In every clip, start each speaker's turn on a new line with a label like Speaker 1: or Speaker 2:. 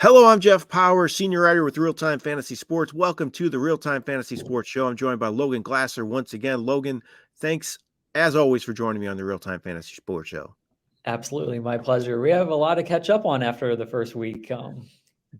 Speaker 1: Hello, I'm Jeff Paur, senior writer with RealTime Fantasy Sports. Welcome to the RealTime Fantasy Sports Show. I'm joined by Logan Glaser once again. Logan, thanks as always for joining me on the RealTime Fantasy Sports Show.
Speaker 2: Absolutely, my pleasure. We have a lot to catch up on after the first week.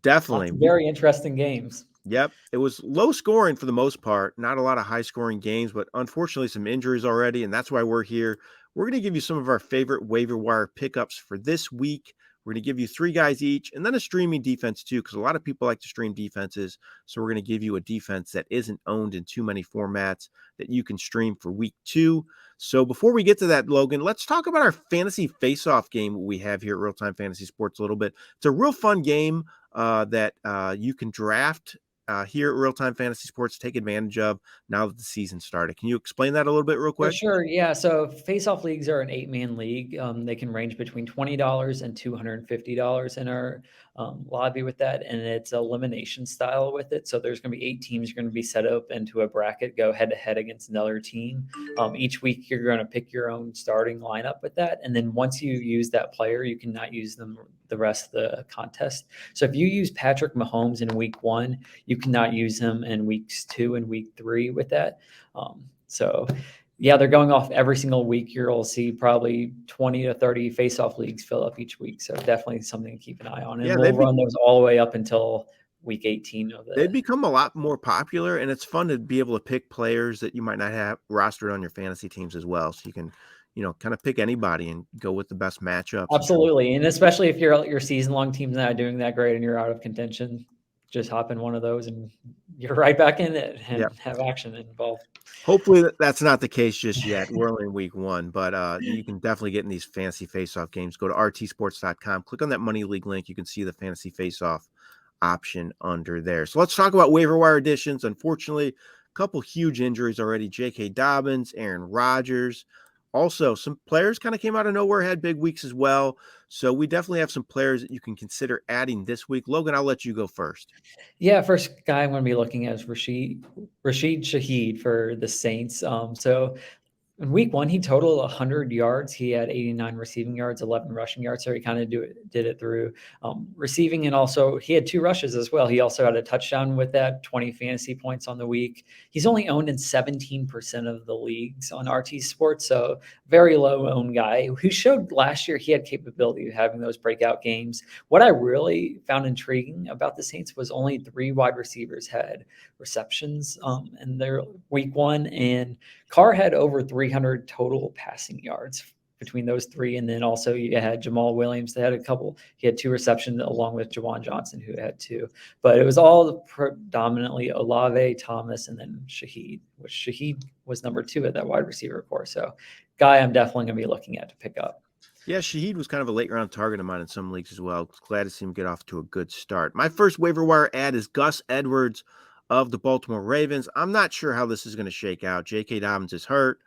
Speaker 1: Definitely.
Speaker 2: Lots of very interesting games.
Speaker 1: Yep. It was low scoring for the most part, not a lot of high scoring games, but unfortunately some injuries already, and that's why we're here. We're going to give you some of our favorite waiver wire pickups for this week. We're going to give you 3 guys each and then a streaming defense too, because a lot of people like to stream defenses. So we're going to give you a defense that isn't owned in too many formats that you can stream for week 2. So before we get to that, Logan, let's talk about our fantasy face-off game we have here at Real Time Fantasy Sports a little bit. It's a real fun game that you can draft here at Real Time Fantasy Sports, take advantage of now that the season started. Can you explain that a little bit real
Speaker 2: For
Speaker 1: quick?
Speaker 2: sure, yeah. So face-off leagues are an 8-man league. They can range between $20 and $250 in our lobby with that, and it's elimination style with it. So there's going to be 8 teams. You're going to be set up into a bracket, go head-to-head against another team. Each week, you're going to pick your own starting lineup with that, and then once you use that player, you cannot use them the rest of the contest. So if you use Patrick Mahomes in week 1, you cannot use him in weeks 2 and week 3 with that. Yeah, they're going off every single week. You'll see probably 20 to 30 face-off leagues fill up each week. So definitely something to keep an eye on. And
Speaker 1: Yeah,
Speaker 2: we'll run those all the way up until week 18 of
Speaker 1: they've
Speaker 2: the.
Speaker 1: become a lot more popular, and it's fun to be able to pick players that you might not have rostered on your fantasy teams as well. So you can, kind of pick anybody and go with the best matchups.
Speaker 2: Absolutely. And especially if your season-long team's not doing that great and you're out of contention, just hop in one of those and you're right back in it and have action involved.
Speaker 1: Hopefully that's not the case just yet. We're only in week 1, but you can definitely get in these fantasy face-off games. Go to rtsports.com, click on that Money League link. You can see the fantasy face-off option under there. So let's talk about waiver wire additions. Unfortunately, a couple huge injuries already. J.K. Dobbins, Aaron Rodgers. Also, some players kind of came out of nowhere, had big weeks as well. So we definitely have some players that you can consider adding this week. Logan, I'll let you go first.
Speaker 2: Yeah, first guy I'm going to be looking at is Rasheed Shaheed for the Saints. So in week 1, he totaled 100 yards. He had 89 receiving yards, 11 rushing yards. So he kind of did it through receiving, and also he had 2 rushes as well. He also had a touchdown with that, 20 fantasy points on the week. He's only owned in 17% of the leagues on RT Sports, so very low owned guy who showed last year he had capability of having those breakout games. What I really found intriguing about the Saints was only 3 wide receivers had receptions in their week 1, and Carr had over 300 total passing yards between those 3. And then also you had Jamal Williams that had a couple. He had 2 receptions along with Jawan Johnson, who had 2. But it was all predominantly Olave, Thomas, and then Shaheed, which Shaheed was number 2 at that wide receiver core. So guy I'm definitely going to be looking at to pick up.
Speaker 1: Yeah, Shaheed was kind of a late round target of mine in some leagues as well. Glad to see him get off to a good start. My first waiver wire ad is Gus Edwards of the Baltimore Ravens. I'm not sure how this is going to shake out. J.K. Dobbins is hurt.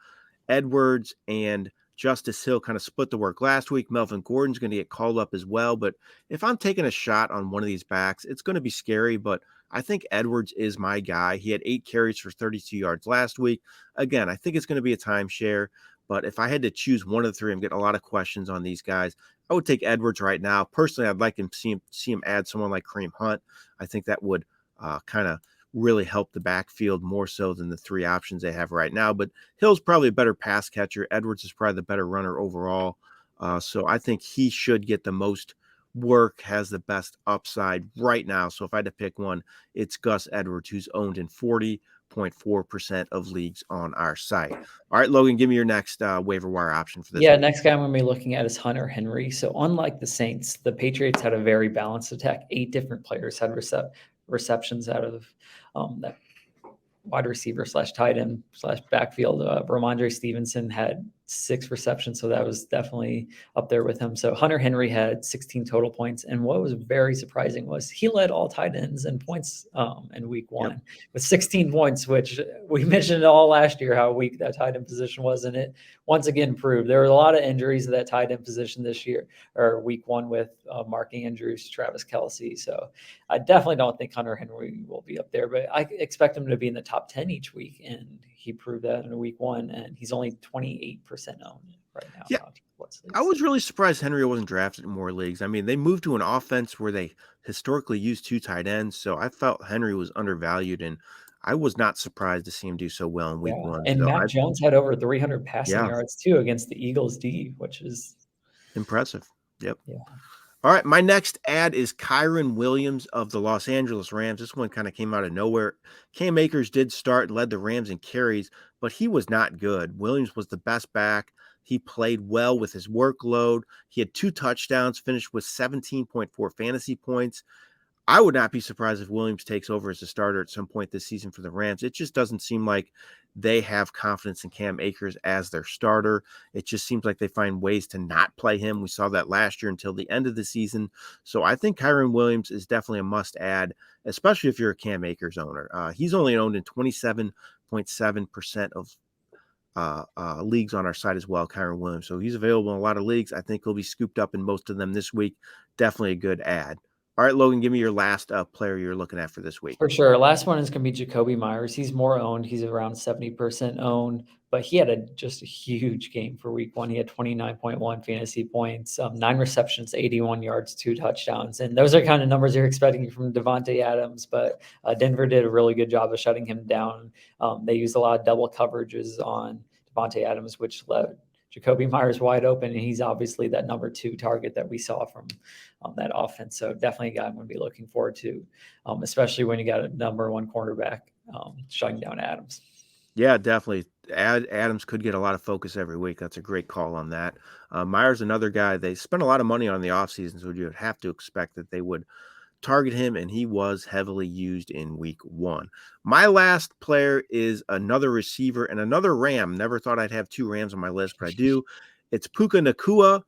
Speaker 1: Edwards and Justice Hill kind of split the work last week. Melvin Gordon's going to get called up as well. But if I'm taking a shot on one of these backs, it's going to be scary. But I think Edwards is my guy. He had 8 carries for 32 yards last week. Again, I think it's going to be a timeshare. But if I had to choose one of the 3, I'm getting a lot of questions on these guys. I would take Edwards right now. Personally, I'd like to see him add someone like Kareem Hunt. I think that would kind of really help the backfield more so than the 3 options they have right now. But Hill's probably a better pass catcher. Edwards is probably the better runner overall. So I think he should get the most work, has the best upside right now. So if I had to pick one, it's Gus Edwards, who's owned in 40.4% of leagues on our site. All right, Logan, give me your next waiver wire option for this.
Speaker 2: Yeah,
Speaker 1: week.
Speaker 2: next guy I'm going to be looking at is Hunter Henry. So unlike the Saints, the Patriots had a very balanced attack. 8 different players had receptions out of that wide receiver / tight end / backfield. Ramondre Stevenson had 6 receptions, so that was definitely up there with him. So Hunter Henry had 16 total points, and what was very surprising was he led all tight ends in points in week 1 with 16 points, which we mentioned all last year how weak that tight end position was, and it once again proved. There were a lot of injuries to that tight end position this year, or week 1, with marking injuries to Travis Kelce. So I definitely don't think Hunter Henry will be up there, but I expect him to be in the top 10 each week, and he proved that in week 1, and he's only 28% owned right now.
Speaker 1: Yeah, I was really surprised Henry wasn't drafted in more leagues. I mean, they moved to an offense where they historically used 2 tight ends, so I felt Henry was undervalued, and I was not surprised to see him do so well in week
Speaker 2: Yeah,
Speaker 1: 1.
Speaker 2: and
Speaker 1: So
Speaker 2: Mac Jones had over 300 passing
Speaker 1: yeah,
Speaker 2: yards too against the Eagles D, which is
Speaker 1: impressive. Yep.
Speaker 2: yeah.
Speaker 1: All right, my next ad is Kyron Williams of the Los Angeles Rams. This one kind of came out of nowhere. Cam Akers did start and led the Rams in carries, but he was not good. Williams was the best back. He played well with his workload. He had 2 touchdowns, finished with 17.4 fantasy points. I would not be surprised if Williams takes over as a starter at some point this season for the Rams. It just doesn't seem like they have confidence in Cam Akers as their starter. It just seems like they find ways to not play him. We saw that last year until the end of the season. So I think Kyron Williams is definitely a must add, especially if you're a Cam Akers owner. He's only owned in 27.7% of leagues on our site as well, Kyron Williams. So he's available in a lot of leagues. I think he'll be scooped up in most of them this week. Definitely a good ad. All right, Logan, give me your last player you're looking at for this week.
Speaker 2: For sure. Last one is going to be Jacoby Myers. He's more owned. He's around 70% owned, but he had just a huge game for week 1. He had 29.1 fantasy points, 9 receptions, 81 yards, 2 touchdowns. And those are kind of numbers you're expecting from Devontae Adams, but Denver did a really good job of shutting him down. They used a lot of double coverages on Devontae Adams, which led Jacoby Myers wide open, and he's obviously that number 2 target that we saw from that offense. So definitely a guy I'm going to be looking forward to, especially when you got a number 1 cornerback shutting down Adams.
Speaker 1: Yeah, definitely. Adams could get a lot of focus every week. That's a great call on that. Myers, another guy they spent a lot of money on the offseason, so you would have to expect that they would target him, and he was heavily used in week 1. My last player is another receiver and another Ram. Never thought I'd have 2 Rams on my list, but I do. It's Puka Ngata.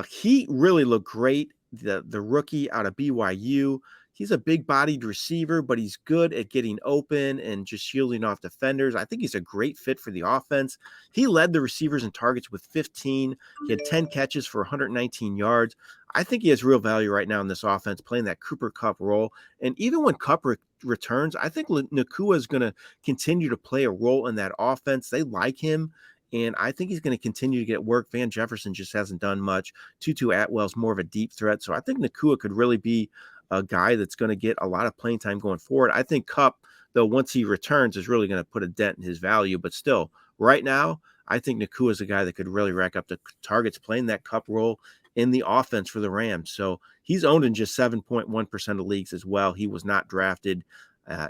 Speaker 1: He really looked great. The rookie out of BYU. He's a big-bodied receiver, but he's good at getting open and just shielding off defenders. I think he's a great fit for the offense. He led the receivers in targets with 15. He had 10 catches for 119 yards. I think he has real value right now in this offense, playing that Cooper Kupp role. And even when Kupp returns, I think Nakua is going to continue to play a role in that offense. They like him, and I think he's going to continue to get work. Van Jefferson just hasn't done much. Tutu Atwell's more of a deep threat. So I think Nakua could really be a guy that's going to get a lot of playing time going forward. I think Kupp, though, once he returns, is really going to put a dent in his value. But still, right now, I think Nakua is a guy that could really rack up the targets playing that Kupp role in the offense for the Rams. So he's owned in just 7.1% of leagues as well. He was not drafted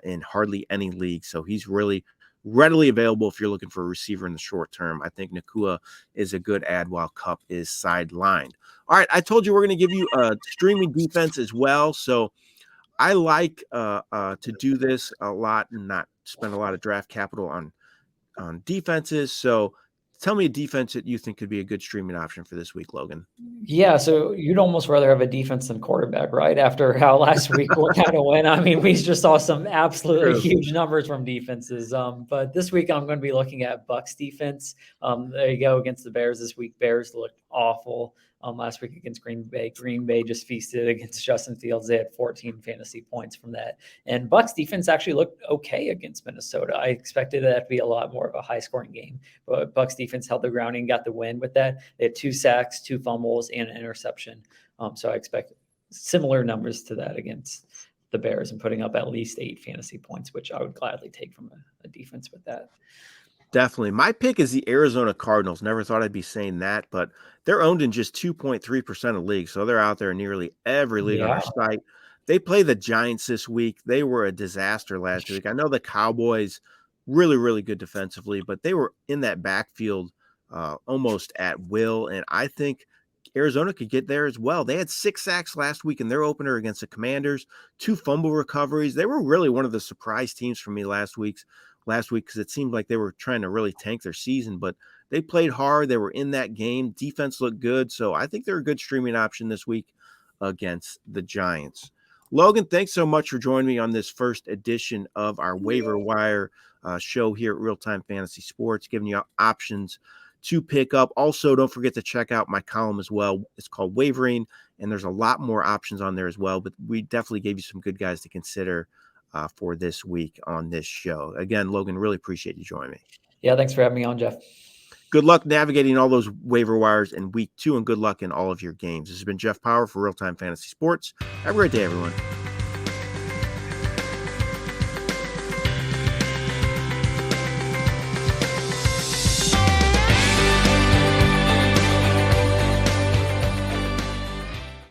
Speaker 1: in hardly any leagues. So he's really readily available if you're looking for a receiver in the short term. I think Nakua is a good ad while Kupp is sidelined. All right, I told you we're going to give you a streaming defense as well. So I like to do this a lot and not spend a lot of draft capital on defenses. So tell me a defense that you think could be a good streaming option for this week, Logan.
Speaker 2: Yeah, so you'd almost rather have a defense than quarterback, right? After how last week what kind of went. I mean, we just saw some absolutely
Speaker 1: True.
Speaker 2: huge numbers from defenses. But this week I'm going to be looking at Bucks defense. There you go against the Bears this week. Bears looked awful. Last week against Green Bay. Green Bay just feasted against Justin Fields. They had 14 fantasy points from that. And Bucks defense actually looked okay against Minnesota. I expected that to be a lot more of a high-scoring game. But Bucks defense held the ground and got the win with that. They had 2 sacks, 2 fumbles, and an interception. So I expect similar numbers to that against the Bears and putting up at least 8 fantasy points, which I would gladly take from a defense with that.
Speaker 1: Definitely. My pick is the Arizona Cardinals. Never thought I'd be saying that, but they're owned in just 2.3% of leagues. So they're out there in nearly every league on our site. They play the Giants this week. They were a disaster last week. I know the Cowboys really, really good defensively, but they were in that backfield almost at will. And I think Arizona could get there as well. They had 6 sacks last week in their opener against the Commanders, 2 fumble recoveries. They were really one of the surprise teams for me last week because it seemed like they were trying to really tank their season, but they played hard. They were in that game. Defense looked good. So I think they're a good streaming option this week against the Giants. Logan, thanks so much for joining me on this first edition of our waiver wire show here at RealTime Fantasy Sports, giving you options to pick up. Also, don't forget to check out my column as well. It's called Wavering, and there's a lot more options on there as well, but we definitely gave you some good guys to consider for this week on this show. Again, Logan, really appreciate you joining me.
Speaker 2: Yeah, thanks for having me on, Jeff.
Speaker 1: Good luck navigating all those waiver wires in week 2, and good luck in all of your games. This has been Jeff Paur for RealTime Fantasy Sports. Have a great day, everyone.